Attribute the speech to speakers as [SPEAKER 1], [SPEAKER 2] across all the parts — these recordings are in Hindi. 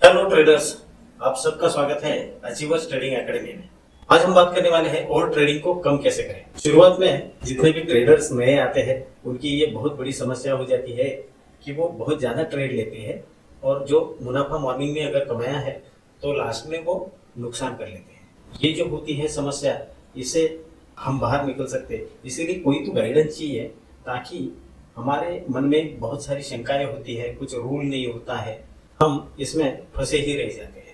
[SPEAKER 1] हेलो ट्रेडर्स, आप सबका स्वागत है अचीवर्स ट्रेडिंग एकेडमी में। आज हम बात करने वाले हैं और ट्रेडिंग को कम कैसे करें। शुरुआत में जितने भी ट्रेडर्स नए आते हैं उनकी ये बहुत बड़ी समस्या हो जाती है कि वो बहुत ज़्यादा ट्रेड लेते हैं और जो मुनाफा मॉर्निंग में अगर कमाया है तो लास्ट में वो नुकसान कर लेते हैं। ये जो होती है समस्या, इससे हम बाहर निकल सकते हैं। इसीलिए कोई तो गाइडेंस चाहिए ताकि हमारे मन में बहुत सारी शंकाएं होती है, कुछ रूल नहीं होता है, हम इसमें फंसे ही रह जाते हैं।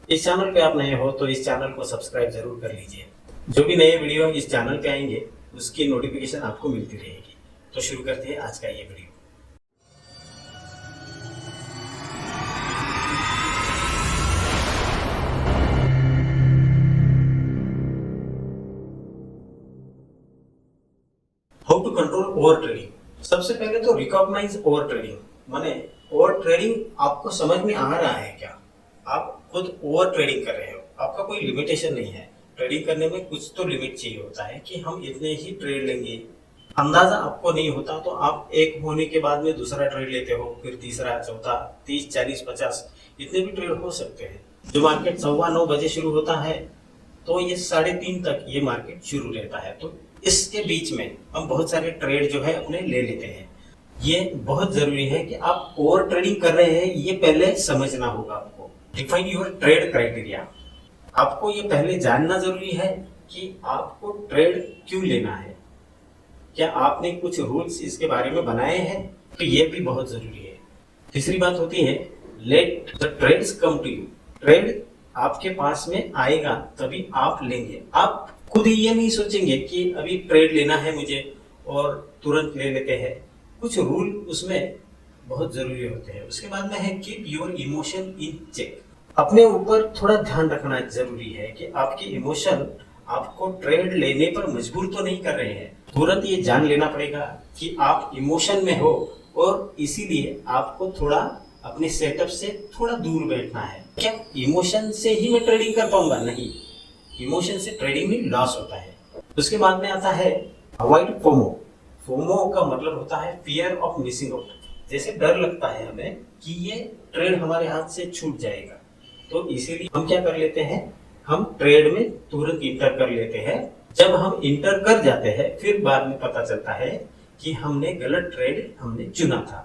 [SPEAKER 1] इस चैनल पे आप नए हो तो इस चैनल को सब्सक्राइब जरूर कर लीजिए। जो भी नए वीडियो इस चैनल पे आएंगे उसकी नोटिफिकेशन आपको मिलती रहेगी। तो शुरू करते हैं आज का ये video. How to control over trading. सबसे पहले तो रिकॉग्नाइज ओवर ट्रेडिंग, माने ओवर ट्रेडिंग आपको समझ में आ रहा है क्या? आप खुद ओवर ट्रेडिंग कर रहे हो, आपका कोई लिमिटेशन नहीं है। ट्रेडिंग करने में कुछ तो लिमिट चाहिए होता है कि हम इतने ही ट्रेड लेंगे। अंदाजा आपको नहीं होता तो आप एक होने के बाद में दूसरा ट्रेड लेते हो, फिर तीसरा, चौथा, 30, 40, 50 इतने भी ट्रेड हो सकते हैं। जो मार्केट 9:15 शुरू होता है तो ये 3:30 तक ये मार्केट शुरू रहता है। तो इसके बीच में हम बहुत सारे ट्रेड जो है अपने ले लेते हैं। ये बहुत जरूरी है कि आप ओवर ट्रेडिंग कर रहे हैं ये पहले समझना होगा आपको। Define your trade criteria. आपको ये पहले जानना जरूरी है कि आपको ट्रेड क्यों लेना है। क्या आपने कुछ रूल्स इसके बारे में बनाए हैं? तो ये भी बहुत जरूरी है। तीसरी बात होती है let the trades come to you. Trade आपके पास में आएगा तभी आप लेंगे। आप खुद ही ये नहीं सोचेंगे कि अभी ट्रेड लेना है मुझे और तुरंत ले लेते हैं। कुछ रूल उसमें बहुत जरूरी होते हैं। उसके बाद में है keep your emotion in check. अपने ऊपर थोड़ा ध्यान रखना जरूरी है कि आपकी इमोशन आपको ट्रेड लेने पर मजबूर तो नहीं कर रहे हैं। तुरंत ये जान लेना पड़ेगा कि आप इमोशन में हो और इसीलिए आपको थोड़ा अपने सेटअप से थोड़ा दूर बैठना है। क्या इमोशन से ही मैं ट्रेडिंग कर पाऊंगा? नहीं, इमोशन से ट्रेडिंग में लॉस होता है। उसके बाद में आता है अवॉइड फोमो। फोमो का मतलब होता है फियर ऑफ मिसिंग आउट। जैसे डर लगता है हमें कि ये ट्रेड हमारे हाथ से छूट जाएगा, तो इसीलिए हम क्या कर लेते हैं, हम ट्रेड में तुरंत इंटर कर लेते हैं। जब हम इंटर कर जाते हैं फिर बाद में पता चलता है कि हमने गलत ट्रेड हमने चुना था।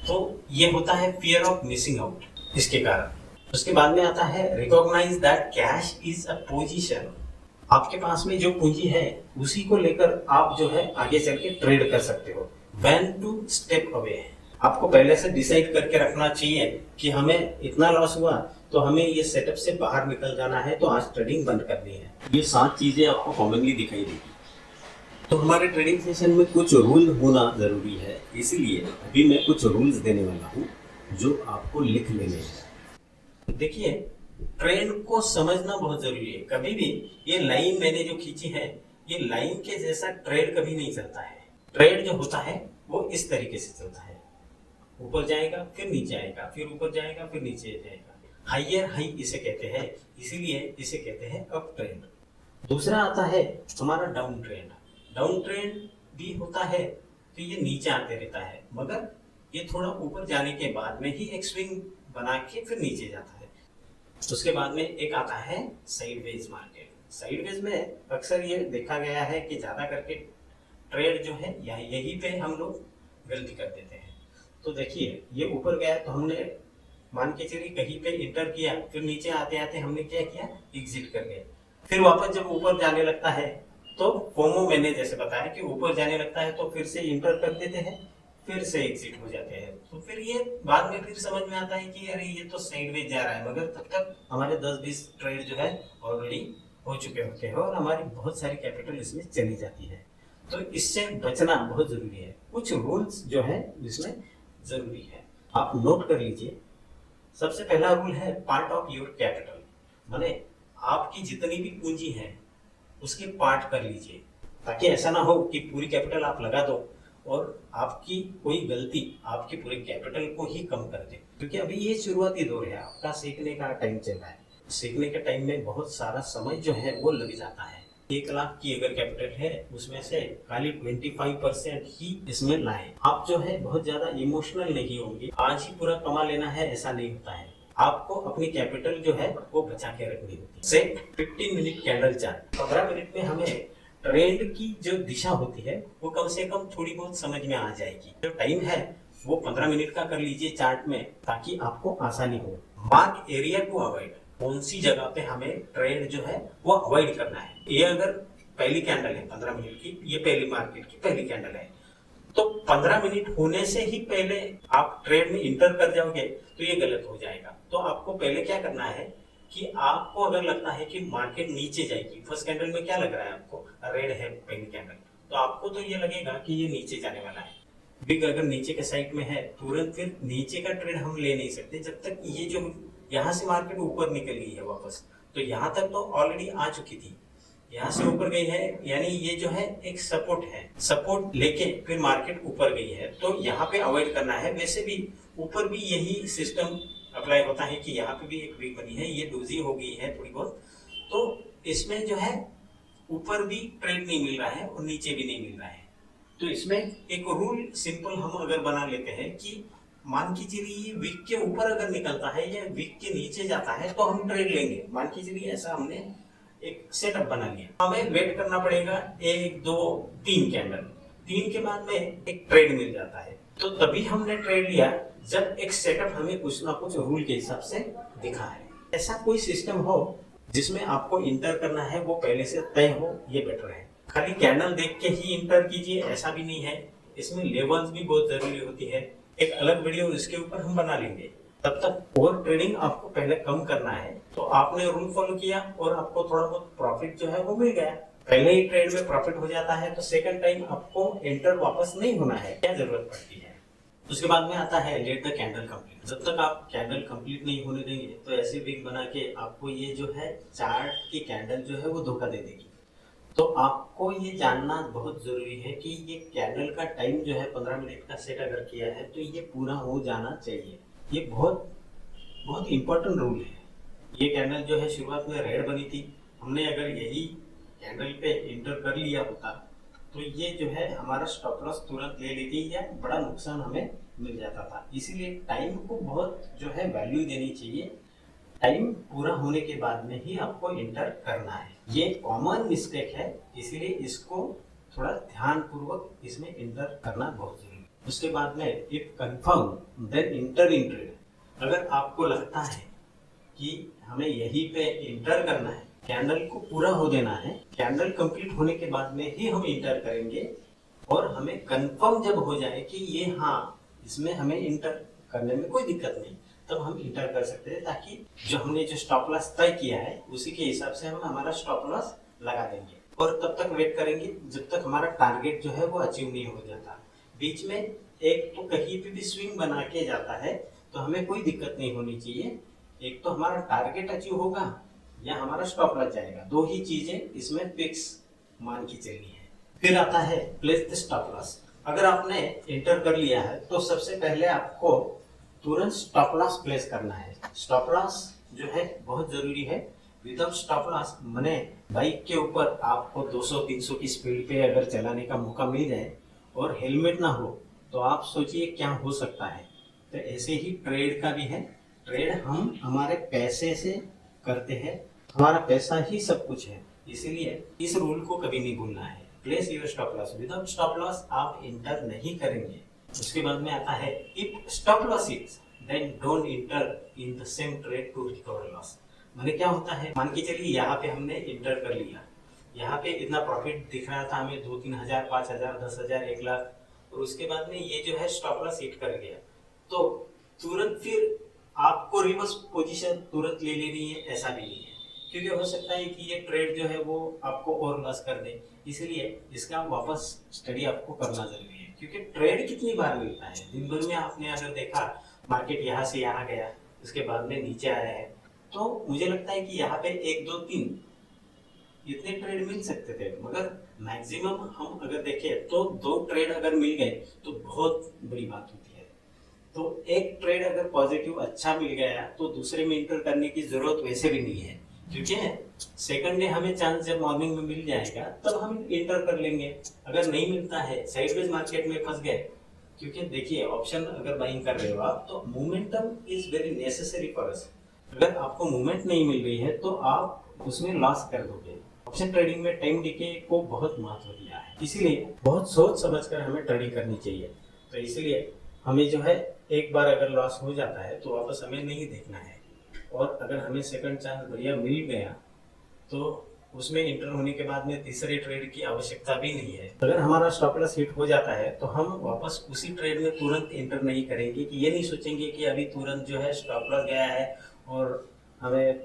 [SPEAKER 1] तो ये होता है फियर ऑफ मिसिंग आउट, इसके कारण। उसके बाद में आता है recognise that cash is a position. आपके पास में जो पूंजी है उसी को लेकर आप जो है आगे चल के ट्रेड कर सकते हो। When to step away. आपको पहले से डिसाइड करके रखना चाहिए कि हमें इतना लॉस हुआ तो हमें ये सेटअप से बाहर निकल जाना है, तो आज ट्रेडिंग बंद करनी है। ये 7 चीजें आपको कॉमनली दिखाई देगी। तो हमारे ट्रेडिंग सेशन में कुछ रूल होना जरूरी है, इसीलिए अभी मैं कुछ रूल्स देने वाला हूँ जो आपको लिख लेने हैं। देखिए, ट्रेंड को समझना बहुत जरूरी है। कभी भी ये लाइन मैंने जो खींची है, ये लाइन के जैसा ट्रेड कभी नहीं चलता है। ट्रेड जो होता है वो इस तरीके से चलता है, ऊपर जाएगा फिर नीचे आएगा, फिर ऊपर जाएगा फिर नीचे जाएगा। हाइयर हाई इसे कहते हैं, इसीलिए इसे कहते हैं अप ट्रेंड। दूसरा आता है हमारा डाउन ट्रेंड। डाउन ट्रेंड भी होता है तो ये नीचे आते रहता है, मगर ये थोड़ा ऊपर जाने के बाद में ही एक स्विंग बना के फिर नीचे जाता है। उसके बाद में एक आता है साइडवेज मार्केट। साइडवेज में अक्सर ये देखा गया है कि ज्यादा करके ट्रेड जो है यही पे हम लोग गलती कर देते हैं। तो देखिए, ये ऊपर गया तो हमने मान के चलिए कहीं पे इंटर किया, फिर नीचे आते आते हमने क्या किया, एग्जिट कर गए। फिर वापस जब ऊपर जाने लगता है तो फोमो मैंने जैसे बताया कि ऊपर जाने लगता है तो फिर से इंटर कर देते हैं, फिर से एग्जिट हो जाते हैं। तो फिर ये बाद में फिर समझ में आता है कि अरे ये तो साइडवेज जा रहा है, मगर तब तक हमारे 10-20 ट्रेड जो है ऑलरेडी हो चुके होते हैं और हमारी बहुत सारी कैपिटल इसमें चली जाती है। तो इससे बचना बहुत जरूरी है। कुछ रूल्स जो है इसमें जरूरी है, आप नोट कर लीजिए। सबसे पहला रूल है पार्ट ऑफ योर कैपिटल, माने आपकी जितनी भी पूंजी है उसके पार्ट कर लीजिए, ताकि ऐसा ना हो कि पूरी कैपिटल आप लगा दो और आपकी कोई गलती आपकी पूरे कैपिटल को ही कम कर दे। क्योंकि अभी ये शुरुआती दौर है, आपका सीखने का टाइम चल रहा है। सीखने के टाइम में बहुत सारा समय जो है वो लग जाता है। 1 लाख की अगर कैपिटल है उसमें से खाली 25% ही इसमें लाए। आप जो है बहुत ज्यादा इमोशनल नहीं होंगे, आज ही पूरा कमा लेना है ऐसा नहीं होता है। आपको अपनी कैपिटल जो है वो बचा के रखनी होती है। Set 15 minute candle chart. 15 minute में हमें ट्रेंड की जो दिशा होती है वो कम से कम थोड़ी बहुत समझ में आ जाएगी। जो टाइम है वो 15 मिनट का कर लीजिए चार्ट में, ताकि आपको आसानी हो। मार्क एरिया टू अवॉइड, कौन सी जगह पे हमें ट्रेंड जो है वो अवॉइड करना है। ये अगर पहली कैंडल है 15 मिनट की, ये पहली मार्केट की पहली कैंडल है, तो 15 मिनट होने से ही पहले आप ट्रेड में इंटर कर जाओगे तो ये गलत हो जाएगा। तो आपको पहले क्या करना है कि आपको अगर लगता है कि मार्केट नीचे जाएगी, फर्स्ट कैंडल में क्या लग रहा है आपको, रेड है पहली कैंडल, तो आपको तो ये लगेगा कि ये नीचे जाने वाला है। बिग अगर नीचे के साइड में है, तुरंत फिर नीचे का ट्रेड हम ले नहीं सकते जब तक ये जो यहाँ से मार्केट ऊपर निकल गई है वापस। तो यहाँ तक तो ऑलरेडी आ चुकी थी, यहाँ से ऊपर गई है, यानी ये जो है एक सपोर्ट है, सपोर्ट लेके फिर मार्केट ऊपर गई है, तो यहाँ पे अवॉइड करना है। वैसे भी ऊपर भी यही सिस्टम अप्लाई होता है कि यहाँ पे भी एक वीक बनी है, ये डोजी हो गई है थोड़ी बहुत, तो इसमें जो है ऊपर भी ट्रेड नहीं मिल रहा है और नीचे भी नहीं मिल रहा है। तो इसमें एक रूल सिंपल हम अगर बना लेते हैं कि मान के चलिए वीक के ऊपर अगर निकलता है या वीक के नीचे जाता है तो हम ट्रेड लेंगे। मान के चलिए ऐसा हमने एक सेटअप बना लिया, हमें वेट करना पड़ेगा 1 2 3 कैंडल, 3 के बाद में एक ट्रेड मिल जाता है, तो तभी हमने ट्रेड लिया जब एक सेटअप हमें कुछ ना कुछ रूल के हिसाब से दिखा है। ऐसा कोई सिस्टम हो जिसमें आपको इंटर करना है वो पहले से तय हो, ये बेटर है। खाली कैंडल देख के ही इंटर कीजिए ऐसा भी नहीं है, इसमें लेवल्स भी बहुत जरूरी होती है। एक अलग वीडियो इसके ऊपर हम बना लेंगे। तब तक ओवर ट्रेडिंग आपको पहले कम करना है, तो आपने रूल फॉलो किया और आपको थोड़ा बहुत प्रॉफिट जो है वो मिल गया। पहले ही ट्रेड में प्रॉफिट हो जाता है तो सेकंड टाइम आपको एंटर वापस नहीं होना है, क्या जरूरत पड़ती है। उसके बाद में आता है लेट द कैंडल कंप्लीट। जब तक आप कैंडल कंप्लीट नहीं होने देंगे तो ऐसे विक बना के आपको ये जो है चार्ट की कैंडल जो है वो धोखा दे देगी। तो आपको ये जानना बहुत जरूरी है कि ये कैंडल का टाइम जो है 15 मिनट का सेट अगर किया है तो ये पूरा हो जाना चाहिए। ये बहुत बहुत इंपॉर्टेंट रूल है। ये कैंडल जो है शुरुआत में रेड बनी थी, हमने अगर यही कैंडल पे इंटर कर लिया होता तो ये जो है हमारा स्टॉप लॉस तुरंत ले लेती या बड़ा नुकसान हमें मिल जाता था। इसीलिए टाइम को बहुत जो है वैल्यू देनी चाहिए। टाइम पूरा होने के बाद में ही आपको इंटर करना है, ये कॉमन मिस्टेक है, इसीलिए इसको थोड़ा ध्यान पूर्वक इसमें इंटर करना बहुत जरूरी है। उसके बाद में if confirm then enter in trade. अगर आपको लगता है कि हमें यहीं पे इंटर करना है, कैंडल को पूरा हो देना है, कैंडल कंप्लीट होने के बाद में ही हम इंटर करेंगे और हमें कंफर्म जब हो जाए कि ये हाँ इसमें हमें इंटर करने में कोई दिक्कत नहीं, तब हम इंटर कर सकते हैं, ताकि जो हमने जो स्टॉप लॉस तय किया है उसी के हिसाब से हम हमारा स्टॉप लॉस लगा देंगे और तब तक वेट करेंगे जब तक हमारा टारगेट जो है वो अचीव नहीं हो जाता। बीच में एक तो कहीं पे भी स्विंग बना के जाता है तो हमें कोई दिक्कत नहीं होनी चाहिए। एक तो हमारा टारगेट अचीव होगा या हमारा स्टॉप लग जाएगा, दो ही चीजें इसमें फिक्स मान की चलनी है। फिर आता है प्लेस द स्टॉप लॉस। अगर आपने इंटर कर लिया है तो सबसे पहले आपको तुरंत स्टॉप लॉस प्लेस करना है। स्टॉप लॉस जो है बहुत जरूरी है। विदाउट स्टॉप लॉस मैंने बाइक के ऊपर आपको 200-300 की स्पीड पे अगर चलाने का मौका मिल जाए और हेलमेट ना हो तो आप सोचिए क्या हो सकता है। तो ऐसे ही ट्रेड का भी है। ट्रेड हम हमारे पैसे से करते हैं, हमारा पैसा ही सब कुछ है, इसीलिए इस रूल को कभी नहीं भूलना है। Place your stop loss. Without stop loss आप इंटर नहीं करेंगे। उसके बाद में आता है if stop loss is then don't enter in the same trade to recover loss. माने क्या होता है, मान के चलिए यहाँ पे हमने इंटर कर लिया, यहाँ पे इतना प्रॉफिट दिख रहा था हमें 2-3 हजार, 5 हजार, 10 हजार, 1 लाख, और उसके बाद में ये जो है स्टॉप लॉस हिट कर गया तो तुरंत फिर आपको रिवर्स पोजीशन तुरंत ले लेनी है, ऐसा भी नहीं है, क्योंकि हो सकता है कि ये ट्रेड जो है वो आपको और लॉस कर दे। इसलिए इसका वापस स्टडी आपको करना जरूरी है, क्योंकि ट्रेड कितनी बार मिलता है दिन भर में। आपने अगर देखा मार्केट यहाँ से यहाँ गया, उसके बाद में नीचे आया है, तो मुझे लगता है कि यहाँ पे 1 2 3 इतने ट्रेड मिल सकते थे, मगर मैक्सिमम हम अगर देखें तो 2 ट्रेड अगर मिल गए तो बहुत बड़ी बात होती है। तो एक ट्रेड अगर पॉजिटिव अच्छा मिल गया तो दूसरे में इंटर करने की जरूरत वैसे भी नहीं है, क्योंकि सेकंड डे हमें चांस जब मॉर्निंग में मिल जाएगा तब हम इंटर कर लेंगे। अगर नहीं मिलता है, साइडवेज मार्केट में फंस गए, क्योंकि देखिए ऑप्शन अगर बाइंग कर रहे हो आप तो momentum is very necessary for us. अगर आपको मूवमेंट नहीं मिल रही है तो आप उसमें लॉस कर दोगे। ऑप्शन ट्रेडिंग में टाइम डिके को बहुत महत्व दिया है, इसीलिए बहुत सोच समझ कर हमें ट्रेडिंग करनी चाहिए। तो इसलिए हमें जो है एक बार अगर लॉस हो जाता है तो वापस हमें नहीं देखना है, और अगर हमें सेकंड चांस बढ़िया मिल गया तो उसमें इंटर होने के बाद में तीसरे ट्रेड की आवश्यकता भी नहीं है। अगर हमारा स्टॉप लॉस हिट हो जाता है तो हम वापस उसी ट्रेड में तुरंत इंटर नहीं करेंगे, कि ये नहीं सोचेंगे कि अभी तुरंत जो है स्टॉप लॉस गया है और हमें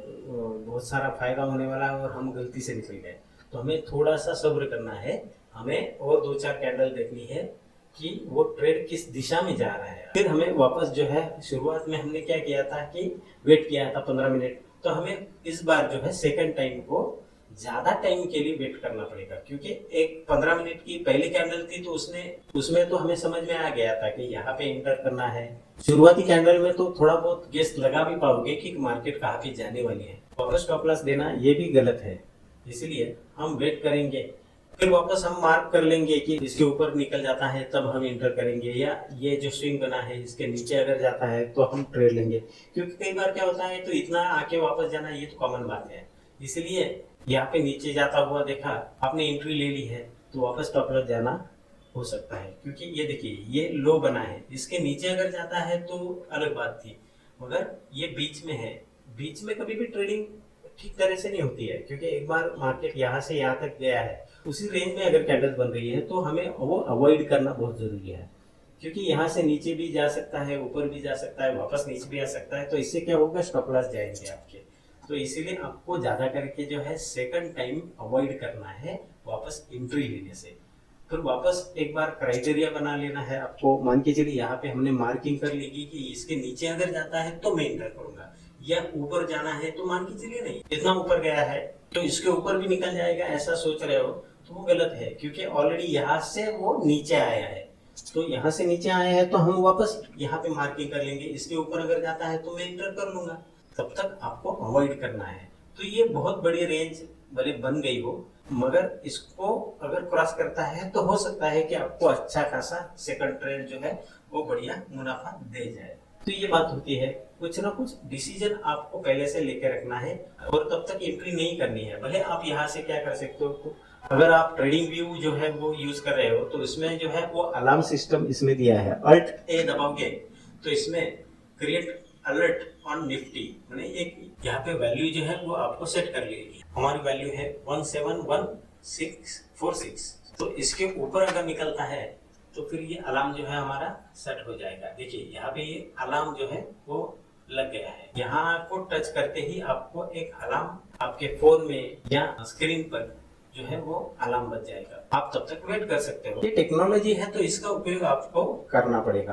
[SPEAKER 1] बहुत सारा फायदा होने वाला है और हम गलती से निकल गए। तो हमें थोड़ा सा सब्र करना है, हमें और 2-4 कैंडल देखनी है कि वो ट्रेड किस दिशा में जा रहा है। फिर हमें वापस जो है, शुरुआत में हमने क्या किया था कि वेट किया था 15 मिनट, तो हमें इस बार जो है सेकंड टाइम को ज्यादा टाइम के लिए वेट करना पड़ेगा, क्योंकि एक 15 मिनट की पहली कैंडल थी तो उसमें तो हमें समझ में आ गया था कि यहाँ पे इंटर करना है। शुरुआती कैंडल में तो थोड़ा बहुत गेस लगा भी पाओगे कि मार्केट कहाँ पे जाने वाली है। वापस स्टॉप लॉस देना ये भी गलत है, इसलिए हम वेट करेंगे, फिर वापस हम मार्क कर लेंगे कि इसके ऊपर निकल जाता है तब हम इंटर करेंगे, या ये जो स्विंग बना है इसके नीचे अगर जाता है तो हम ट्रेड लेंगे। क्योंकि कई बार क्या होता है, तो इतना आके वापस जाना ये तो कॉमन बात है। इसलिए यहाँ पे नीचे जाता हुआ देखा, आपने एंट्री ले ली है तो वापस स्टॉप लॉस जाना हो सकता है, क्योंकि ये देखिए ये लो बना है, इसके नीचे अगर जाता है तो अलग बात थी, मगर ये बीच में है। बीच में कभी भी ट्रेडिंग ठीक तरह से नहीं होती है, क्योंकि एक बार मार्केट यहाँ से यहाँ तक गया है, उसी रेंज में अगर कैंडल बन रही है तो हमें वो अवॉइड करना बहुत जरूरी है, क्योंकि यहाँ से नीचे भी जा सकता है, ऊपर भी जा सकता है, वापस नीचे भी आ सकता है, तो इससे क्या होगा, स्टॉप लॉस जाएंगे आपके। तो इसीलिए आपको ज्यादा करके जो है सेकंड टाइम अवॉइड करना है वापस एंट्री लेने से। फिर वापस एक बार क्राइटेरिया बना लेना है आपको। मान के चलिए यहाँ पे हमने मार्किंग कर ली कि इसके नीचे अगर जाता है तो मैं इंटर करूंगा, या ऊपर जाना है तो मान के चलिए नहीं, इतना ऊपर गया है तो इसके ऊपर भी निकल जाएगा, ऐसा सोच रहे हो तो वो गलत है, क्योंकि ऑलरेडी यहाँ से वो नीचे आया है, तो यहाँ से नीचे आया है तो हम वापस यहाँ पे मार्किंग कर लेंगे, इसके ऊपर अगर जाता है तो मैं इंटर कर लूंगा। तब तक आपको अवॉइड करना है। तो ये बहुत बड़ी रेंज भले बन गई हो, मगर इसको अगर क्रॉस करता है तो हो सकता है कि आपको अच्छा खासा सेकंड ट्रेड जो है वो बढ़िया मुनाफा दे जाए। तो ये बात होती है, कुछ ना कुछ डिसीजन आपको पहले से लेके रखना है, और तब तक एंट्री नहीं करनी है। भले आप यहाँ से क्या कर सकते हो, अगर आप ट्रेडिंग व्यू जो है वो यूज कर रहे हो तो इसमें जो है वो अलार्म सिस्टम इसमें दिया है, अल्ट ए दबाओगे तो इसमें क्रिएट अलर्ट ऑन निफ्टी, मैंने एक यहाँ पे वैल्यू जो है वो आपको सेट कर लेगी। हमारी वैल्यू है 171646, तो इसके ऊपर अगर निकलता है तो फिर ये अलार्म जो है हमारा सेट हो जाएगा। देखिए यहाँ पे ये अलार्म जो है वो लग गया है, यहाँ को टच करते ही आपको एक अलार्म आपके फोन में या स्क्रीन पर जो है वो अलार्म बज जाएगा। आप तब तक वेट कर सकते हो। ये टेक्नोलॉजी है तो इसका उपयोग आपको करना पड़ेगा,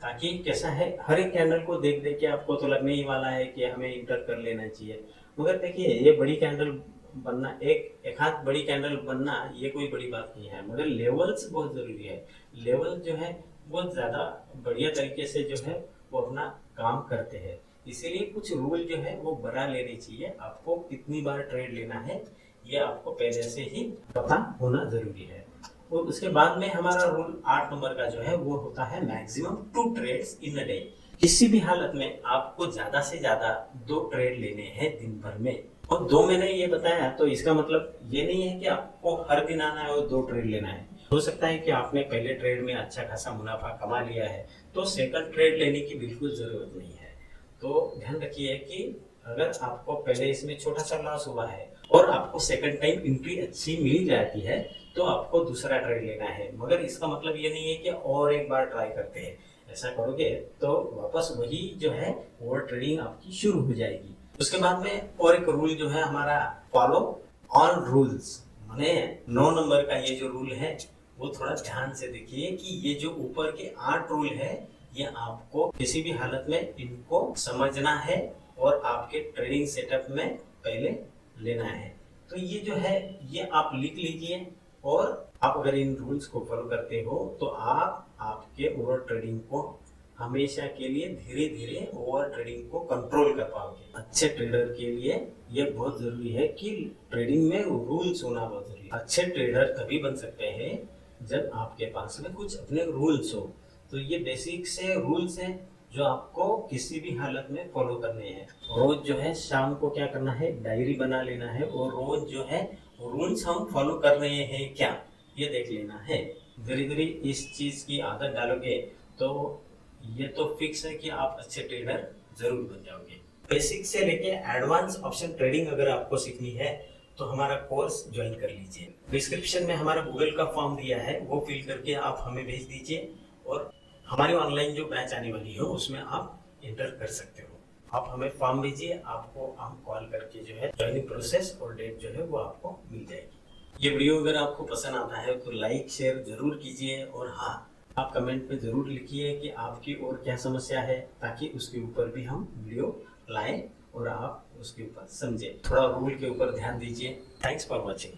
[SPEAKER 1] ताकि कैसा है, हर एक कैंडल को देख देख के आपको तो लगने ही वाला है कि हमें इंटर कर लेना चाहिए। मगर देखिए ये बड़ी कैंडल बनना, एक हाथ बड़ी कैंडल बनना ये कोई बड़ी बात नहीं है, मगर लेवल्स बहुत जरूरी है। लेवल जो है बहुत ज्यादा बढ़िया तरीके से जो है वो अपना काम करते हैं, इसीलिए कुछ रूल जो है वो बना लेने चाहिए। आपको कितनी बार ट्रेड लेना है ये आपको पहले से ही पता होना जरूरी है। और उसके बाद में हमारा रूल 8 नंबर का जो है वो होता है maximum 2 trades in a day. किसी भी हालत में आपको ज्यादा से ज्यादा 2 ट्रेड लेने हैं दिन भर में। और 2 मैंने ये बताया तो इसका मतलब ये नहीं है कि आपको हर दिन आना है और 2 ट्रेड लेना है। हो सकता है कि आपने पहले ट्रेड में अच्छा खासा मुनाफा कमा लिया है तो सेकंड ट्रेड लेने की बिल्कुल जरूरत नहीं है। तो ध्यान रखिए कि अगर आपको पहले इसमें छोटा सा लॉस हुआ है और आपको सेकंड टाइम एंट्री अच्छी मिल जाती है तो आपको दूसरा ट्रेड लेना है, मगर इसका मतलब ये नहीं है कि और एक बार ट्राई करते हैं। ऐसा करोगे तो वापस वही जो है ओवर ट्रेडिंग आपकी शुरू हो जाएगी। उसके बाद में और एक रूल जो है हमारा, फॉलो ऑल रूल्स, माने 9 नंबर का ये जो रूल है वो थोड़ा ध्यान से देखिए कि ये जो ऊपर के 8 रूल है ये आपको किसी भी हालत में इनको समझना है और आपके ट्रेडिंग सेटअप में पहले लेना है। तो ये जो है ये आप लिख लीजिए, और आप अगर इन रूल्स को फॉलो करते हो तो आप आपके ओवर ट्रेडिंग को हमेशा के लिए धीरे धीरे ओवर ट्रेडिंग को कंट्रोल कर पाओगे। अच्छे ट्रेडर के लिए ये बहुत जरूरी है कि ट्रेडिंग में रूल्स होना बहुत जरूरी है। अच्छे ट्रेडर तभी बन सकते हैं जब आपके पास में कुछ अपने रूल्स हो। तो ये बेसिक से रूल्स हैं जो आपको किसी भी हालत में फॉलो करने हैं। रोज जो है शाम को क्या करना है, डायरी बना लेना है और रोज जो है रूल्स हम फॉलो कर रहे हैं क्या, ये देख लेना है। धीरे धीरे इस चीज की आदत डालोगे तो ये तो फिक्स है कि आप अच्छे ट्रेडर जरूर बन जाओगे। बेसिक से लेके एडवांस ऑप्शन ट्रेडिंग अगर आपको सीखनी है तो हमारा कोर्स ज्वाइन कर लीजिए। डिस्क्रिप्शन में हमारा गूगल का फॉर्म दिया है, वो फिल करके आप हमें भेज दीजिए और हमारी ऑनलाइन जो बैच आने वाली है उसमें आप इंटर कर सकते हो। आप हमें फॉर्म भेजिए, आपको हम कॉल करके जो है ज्वाइनिंग प्रोसेस और डेट जो है वो आपको मिल जाएगी। ये वीडियो अगर आपको पसंद आता है तो लाइक शेयर जरूर कीजिए और हाँ, आप कमेंट में जरूर लिखिए कि आपकी और क्या समस्या है, ताकि उसके ऊपर भी हम वीडियो लाएं और आप उसके ऊपर समझें। थोड़ा रूल के ऊपर ध्यान दीजिए। Thanks for watching.